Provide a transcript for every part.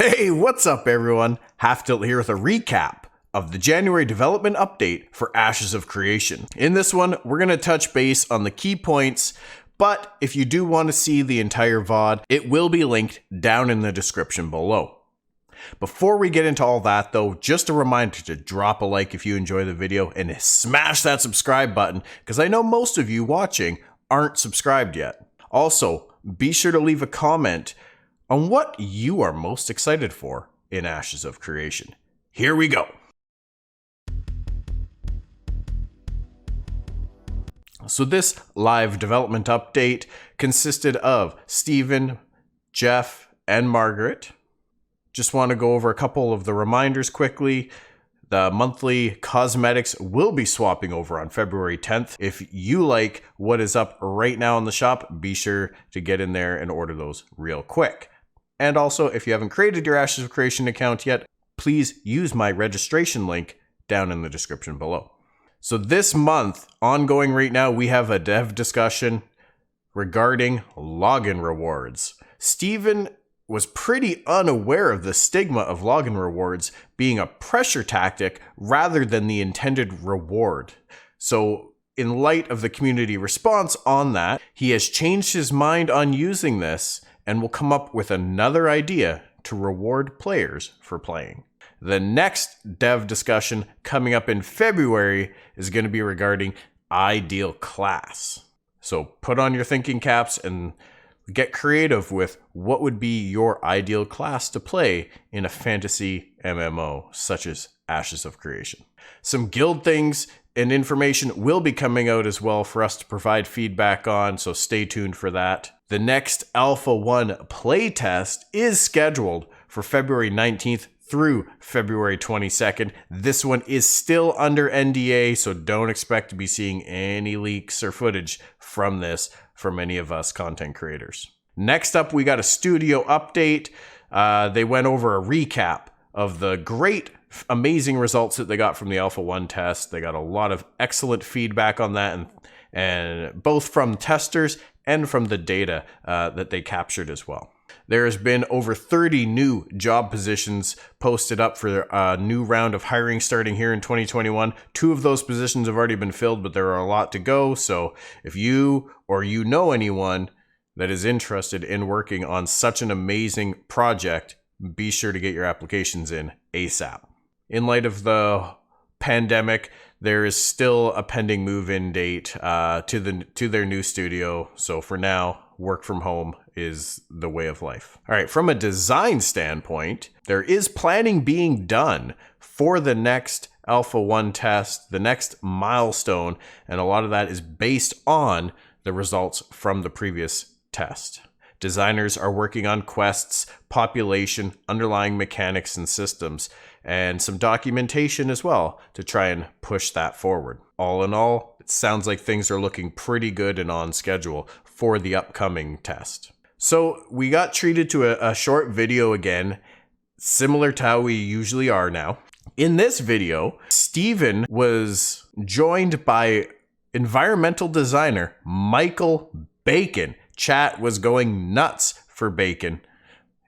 Hey, what's up everyone? Halftilt here with a recap of the January development update for Ashes of Creation. In this one, we're going to touch base on the key points, but if you do want to see the entire VOD, it will be linked down in the description below. Before we get into all that though, just a reminder to drop a like if you enjoy the video and smash that subscribe button, because I know most of you watching aren't subscribed yet. Also, be sure to leave a comment on what you are most excited for in Ashes of Creation. Here we go. So this live development update consisted of Steven, Jeff, and Margaret. Just want to go over a couple of the reminders quickly. The monthly cosmetics will be swapping over on February 10th. If you like what is up right now in the shop, be sure to get in there and order those real quick. And also, if you haven't created your Ashes of Creation account yet, please use my registration link down in the description below. So this month, ongoing right now, we have a dev discussion regarding login rewards. Steven was pretty unaware of the stigma of login rewards being a pressure tactic rather than the intended reward. So in light of the community response on that, he has changed his mind on using this and will come up with another idea to reward players for playing. The next dev discussion coming up in February is going to be regarding ideal class. So put on your thinking caps and get creative with what would be your ideal class to play in a fantasy MMO such as Ashes of Creation. Some guild things and information will be coming out as well for us to provide feedback on, so stay tuned for that. The next Alpha 1 playtest is scheduled for February 19th through February 22nd. This one is still under NDA, so don't expect to be seeing any leaks or footage from this for many of us content creators. Next up, we got a studio update. They went over a recap of the great, amazing results that they got from the Alpha 1 test. They got a lot of excellent feedback on that, and both from testers and from the data that they captured as well. There has been over 30 new job positions posted up for a new round of hiring starting here in 2021. 2 of those positions have already been filled, but there are a lot to go. So if you or you know anyone that is interested in working on such an amazing project, be sure to get your applications in ASAP. In light of the pandemic, there is still a pending move-in date to their new studio. So for now, work from home is the way of life. All right, from a design standpoint, there is planning being done for the next Alpha 1 test, the next milestone, and a lot of that is based on the results from the previous test. Designers are working on quests, population, underlying mechanics and systems, and some documentation as well to try and push that forward. All in all, it sounds like things are looking pretty good and on schedule for the upcoming test. So we got treated to a short video again, similar to how we usually are now. In this video, Steven was joined by environmental designer Michael Bacon. Chat was going nuts for Bacon,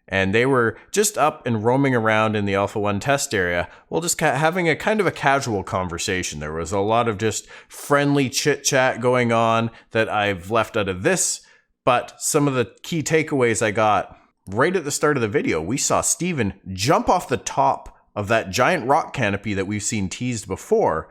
and they were just up and roaming around in the Alpha 1 test area, well, just having a kind of a casual conversation. There was a lot of just friendly chit chat going on that I've left out of this, but some of the key takeaways I got right at the start of the video, we saw Steven jump off the top of that giant rock canopy that we've seen teased before,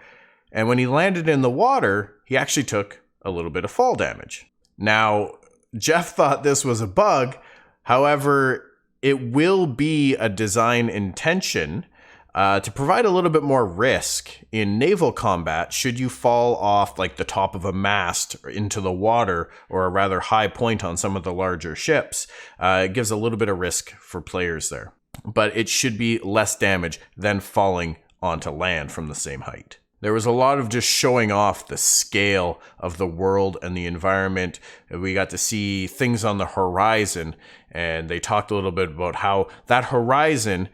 and when he landed in the water, he actually took a little bit of fall damage. Now, Jeff thought this was a bug. However, it will be a design intention to provide a little bit more risk in naval combat should you fall off like the top of a mast into the water or a rather high point on some of the larger ships. It gives a little bit of risk for players there, but it should be less damage than falling onto land from the same height. There was a lot of just showing off the scale of the world and the environment. We got to see things on the horizon, and they talked a little bit about how that horizon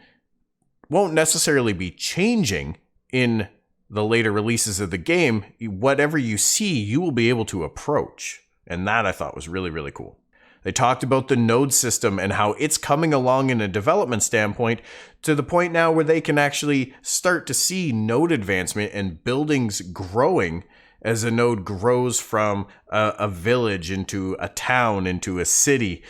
won't necessarily be changing in the later releases of the game. Whatever you see, you will be able to approach. And that I thought was really, really cool. They talked about the node system and how it's coming along in a development standpoint to the point now where they can actually start to see node advancement and buildings growing as a node grows from a village into a town, into a city.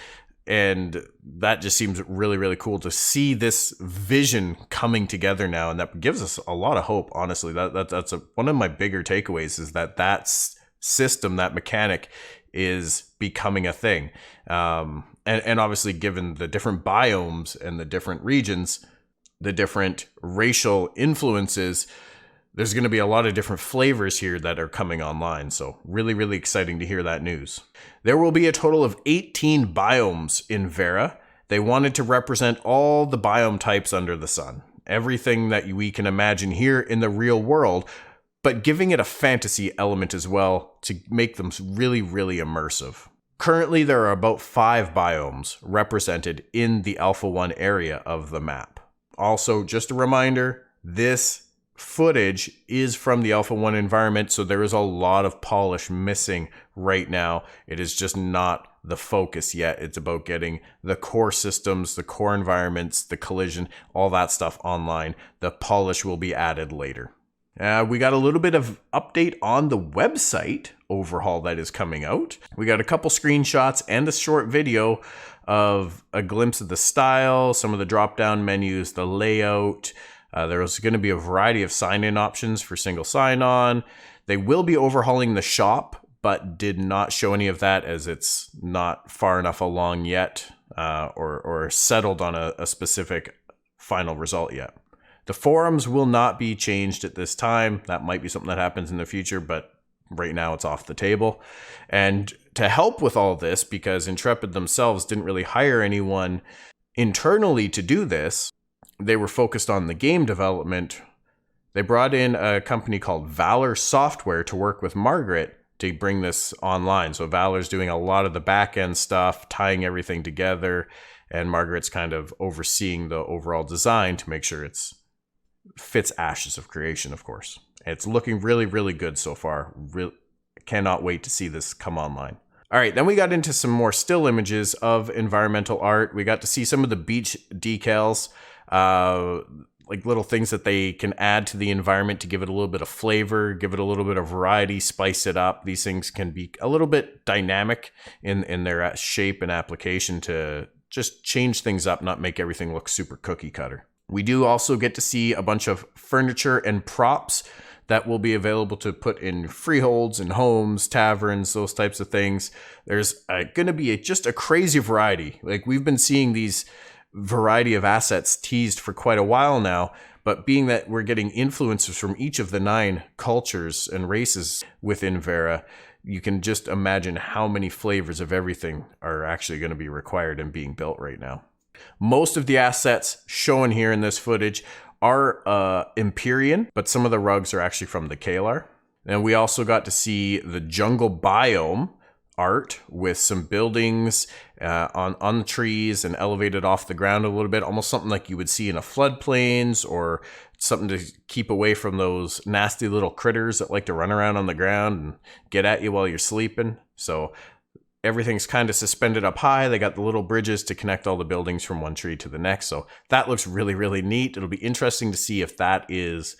And that just seems really, really cool to see this vision coming together now. And that gives us a lot of hope, honestly. That's one of my bigger takeaways is that system, that mechanic is becoming a thing. And obviously, given the different biomes and the different regions, the different racial influences, there's going to be a lot of different flavors here that are coming online. So really, really exciting to hear that news. There will be a total of 18 biomes in Verra. They wanted to represent all the biome types under the sun. Everything that we can imagine here in the real world, but giving it a fantasy element as well to make them really, really immersive. Currently, there are about 5 biomes represented in the Alpha 1 area of the map. Also, just a reminder, this footage is from the Alpha 1 environment, so there is a lot of polish missing right now. It is just not the focus yet. It's about getting the core systems, the core environments, the collision, all that stuff online. The polish will be added later. We got a little bit of update on the website overhaul that is coming out. We got a couple screenshots and a short video of a glimpse of the style, some of the drop-down menus, the layout. There's going to be a variety of sign-in options for single sign-on. They will be overhauling the shop, but did not show any of that as it's not far enough along yet or settled on a specific final result yet. The forums will not be changed at this time. That might be something that happens in the future, but right now it's off the table. And to help with all this, because Intrepid themselves didn't really hire anyone internally to do this, they were focused on the game development. They brought in a company called Valor Software to work with Margaret to bring this online. So Valor's doing a lot of the back-end stuff, tying everything together, and Margaret's kind of overseeing the overall design to make sure it's fits Ashes of Creation, of course. It's looking really, really good so far. Cannot wait to see this come online. All right, then we got into some more still images of environmental art. We got to see some of the beach decals, like little things that they can add to the environment to give it a little bit of flavor, give it a little bit of variety, spice it up. These things can be a little bit dynamic in their shape and application to just change things up, not make everything look super cookie cutter. We do also get to see a bunch of furniture and props that will be available to put in freeholds and homes, taverns, those types of things. There's going to be just a crazy variety. Like we've been seeing these variety of assets teased for quite a while now, but being that we're getting influences from each of the 9 cultures and races within Verra, you can just imagine how many flavors of everything are actually going to be required and being built right now. Most of the assets shown here in this footage are Empyrean, but some of the rugs are actually from the Kalar. And we also got to see the jungle biome art with some buildings on the trees and elevated off the ground a little bit, almost something like you would see in a floodplains, or something to keep away from those nasty little critters that like to run around on the ground and get at you while you're sleeping. So everything's kind of suspended up high. They got the little bridges to connect all the buildings from one tree to the next. So that looks really, really neat. It'll be interesting to see if that is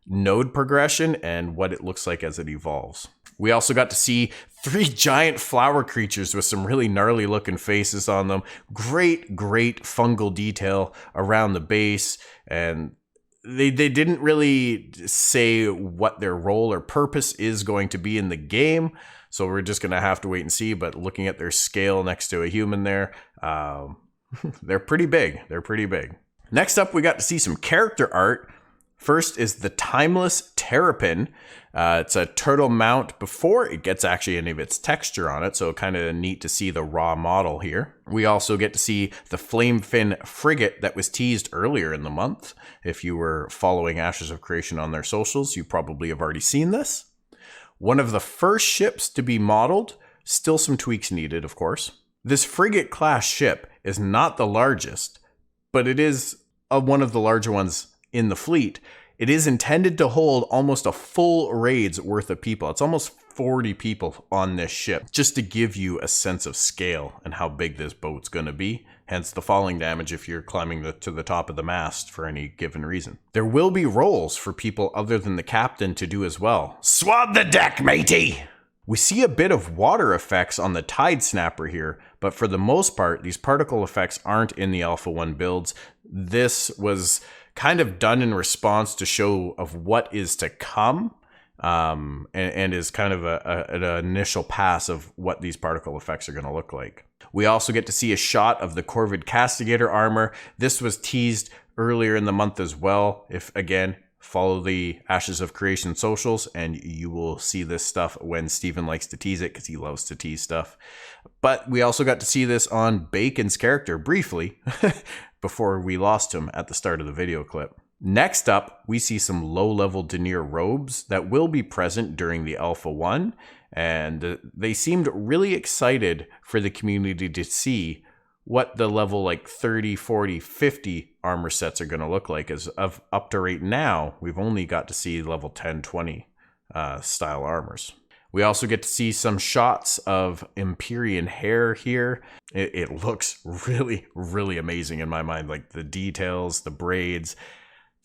node progression and what it looks like as it evolves. We also got to see 3 giant flower creatures with some really gnarly looking faces on them. Great fungal detail around the base. And they didn't really say what their role or purpose is going to be in the game. So we're just going to have to wait and see. But looking at their scale next to a human there, they're pretty big. Next up, we got to see some character art. First is the Timeless Terrapin. It's a turtle mount before it gets actually any of its texture on it, so kind of neat to see the raw model here. We also get to see the Flamefin Frigate that was teased earlier in the month. If you were following Ashes of Creation on their socials, you probably have already seen this. One of the first ships to be modeled, still some tweaks needed, of course. This frigate-class ship is not the largest, but it is one of the larger ones in the fleet. It is intended to hold almost a full raid's worth of people. It's almost 40 people on this ship, just to give you a sense of scale and how big this boat's going to be. Hence the falling damage if you're climbing to the top of the mast for any given reason. There will be roles for people other than the captain to do as well. Swab the deck, matey! We see a bit of water effects on the Tide Snapper here, but for the most part, these particle effects aren't in the Alpha 1 builds. This was kind of done in response to show of what is to come, and is kind of an initial pass of what these particle effects are going to look like. We also get to see a shot of the Corvid Castigator armor. This was teased earlier in the month as well. If, again, follow the Ashes of Creation socials and you will see this stuff when Steven likes to tease it, because he loves to tease stuff. But we also got to see this on Bacon's character briefly before we lost him at the start of the video clip. Next up, we see some low-level denier robes that will be present during the Alpha 1, and they seemed really excited for the community to see what the level like 30, 40, 50 armor sets are going to look like. As of up to right now, we've only got to see level 10, 20 style armors. We also get to see some shots of Empyrean hair here. It looks really, really amazing in my mind. Like the details, the braids,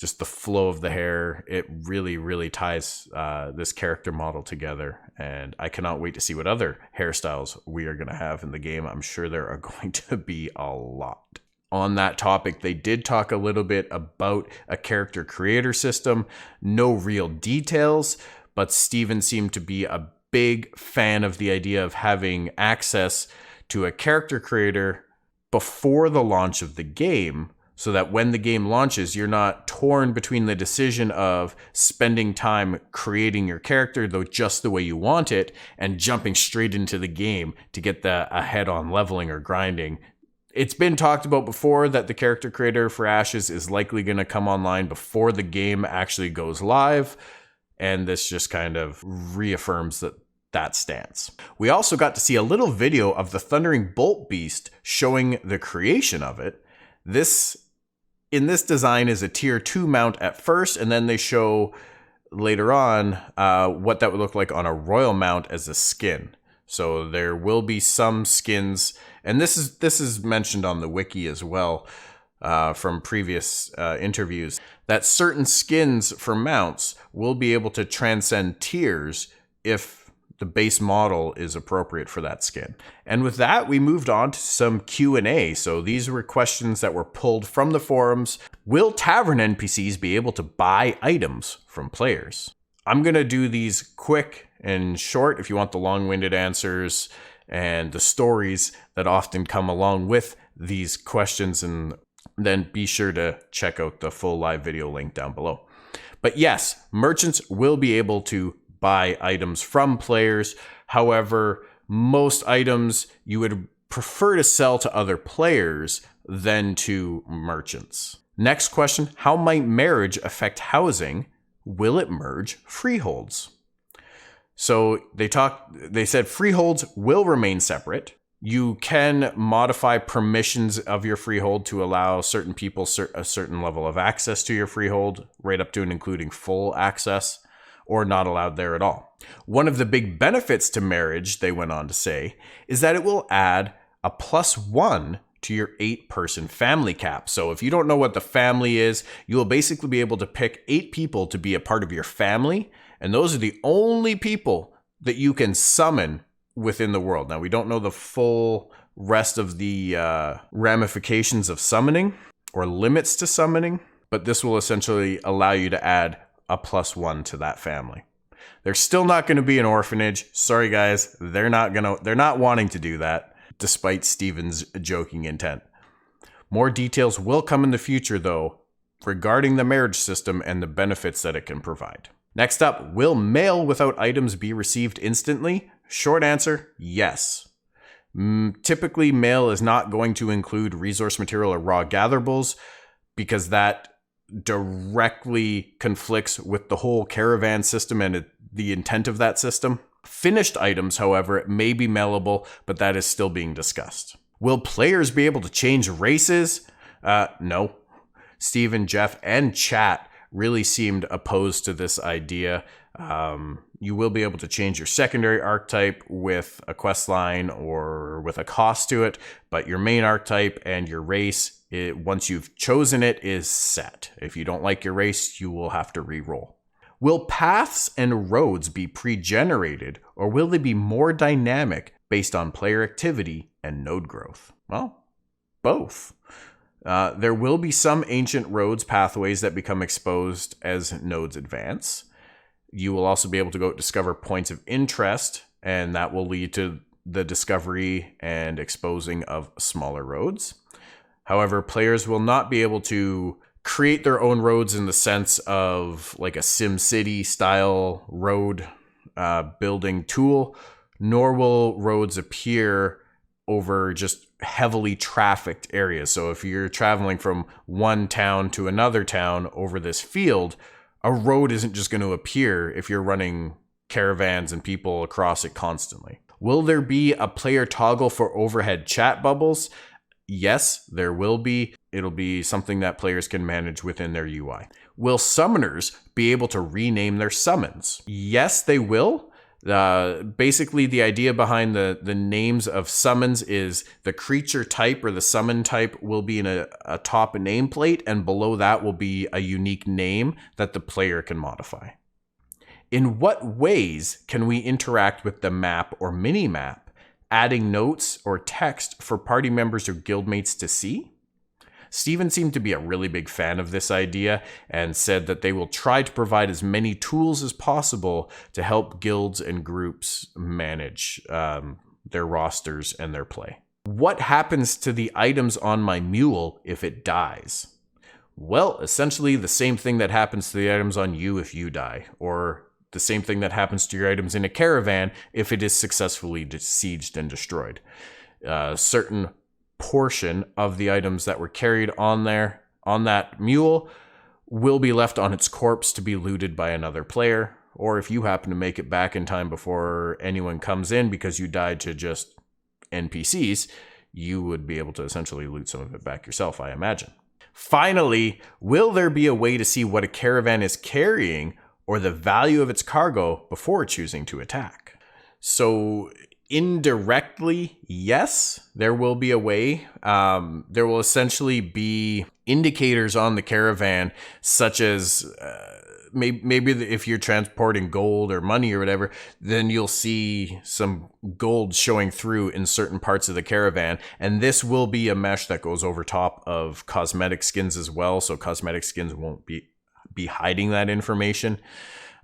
just the flow of the hair. It really, really ties this character model together. And I cannot wait to see what other hairstyles we are going to have in the game. I'm sure there are going to be a lot. On that topic, they did talk a little bit about a character creator system. No real details, but Steven seemed to be a big fan of the idea of having access to a character creator before the launch of the game, so that when the game launches, you're not torn between the decision of spending time creating your character, though just the way you want it, and jumping straight into the game to get the ahead on leveling or grinding. It's been talked about before that the character creator for Ashes is likely going to come online before the game actually goes live, and this just kind of reaffirms that stance. We also got to see a little video of the Thundering Bolt Beast showing the creation of it. In this design is a tier 2 mount at first, and then they show later on what that would look like on a royal mount as a skin. So there will be some skins, and this is mentioned on the wiki as well from previous interviews, that certain skins for mounts will be able to transcend tiers if the base model is appropriate for that skin. And with that, we moved on to some Q&A. So these were questions that were pulled from the forums. Will tavern NPCs be able to buy items from players? I'm going to do these quick and short. If you want the long-winded answers and the stories that often come along with these questions, and then be sure to check out the full live video link down below. But yes, merchants will be able to buy items from players. However, most items you would prefer to sell to other players than to merchants. Next question, how might marriage affect housing? Will it merge freeholds? So they said freeholds will remain separate. You can modify permissions of your freehold to allow certain people a certain level of access to your freehold, right up to and including full access, or not allowed there at all. One of the big benefits to marriage, they went on to say, is that it will add a +1 to your 8-person family cap. So if you don't know what the family is, you'll basically be able to pick 8 people to be a part of your family, and those are the only people that you can summon within the world. Now, we don't know the full rest of the ramifications of summoning or limits to summoning, but this will essentially allow you to add a +1 to that family. There's still not going to be an orphanage. Sorry guys, they're not wanting to do that, despite Steven's joking intent. More details will come in the future though, regarding the marriage system and the benefits that it can provide. Next up, will mail without items be received instantly? Short answer, yes. Typically, mail is not going to include resource material or raw gatherables, because that directly conflicts with the whole caravan system and the intent of that system. Finished items, however, may be mailable, but that is still being discussed. Will players be able to change races? No. Steven, Jeff, and chat really seemed opposed to this idea. You will be able to change your secondary archetype with a quest line or with a cost to it, but your main archetype and your race, once you've chosen it, is set. If you don't like your race, you will have to re-roll. Will paths and roads be pre-generated, or will they be more dynamic based on player activity and node growth? Well, both. There will be some ancient roads pathways that become exposed as nodes advance. You will also be able to go discover points of interest, and that will lead to the discovery and exposing of smaller roads. However, players will not be able to create their own roads in the sense of like a SimCity style road building tool, nor will roads appear over just heavily trafficked areas. So if you're traveling from one town to another town over this field, a road isn't just going to appear if you're running caravans and people across it constantly. Will there be a player toggle for overhead chat bubbles? Yes, there will be. It'll be something that players can manage within their UI. Will summoners be able to rename their summons? Yes, they will. Basically, the idea behind the names of summons is the creature type or the summon type will be in a top nameplate, and below that will be a unique name that the player can modify. In what ways can we interact with the map or mini-map, adding notes or text for party members or guildmates to see? Steven seemed to be a really big fan of this idea and said that they will try to provide as many tools as possible to help guilds and groups manage their rosters and their play. What happens to the items on my mule if it dies? Well, essentially the same thing that happens to the items on you if you die, or the same thing that happens to your items in a caravan if it is successfully besieged and destroyed. Certain portion of the items that were carried on that mule will be left on its corpse to be looted by another player, or if you happen to make it back in time before anyone comes in because you died to just NPCs, you would be able to essentially loot some of it back yourself, I imagine. Finally, will there be a way to see what a caravan is carrying or the value of its cargo before choosing to attack? So indirectly, yes, there will be a way. There will essentially be indicators on the caravan, such as maybe if you're transporting gold or money or whatever, then you'll see some gold showing through in certain parts of the caravan. And this will be a mesh that goes over top of cosmetic skins as well. So cosmetic skins won't be hiding that information.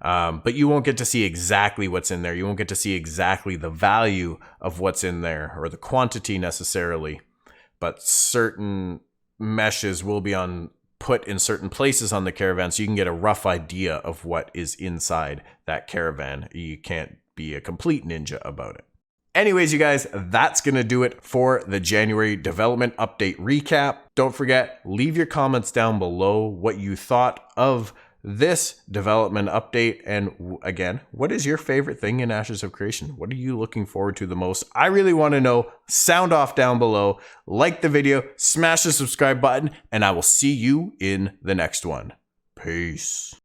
But you won't get to see exactly what's in there. You won't get to see exactly the value of what's in there or the quantity necessarily. But certain meshes will be put in certain places on the caravan so you can get a rough idea of what is inside that caravan. You can't be a complete ninja about it. Anyways, you guys, that's going to do it for the January development update recap. Don't forget, leave your comments down below what you thought of this development update, and again, what is your favorite thing in Ashes of Creation? What are you looking forward to the most? I really want to know. Sound off down below, like the video, smash the subscribe button, and I will see you in the next one. Peace.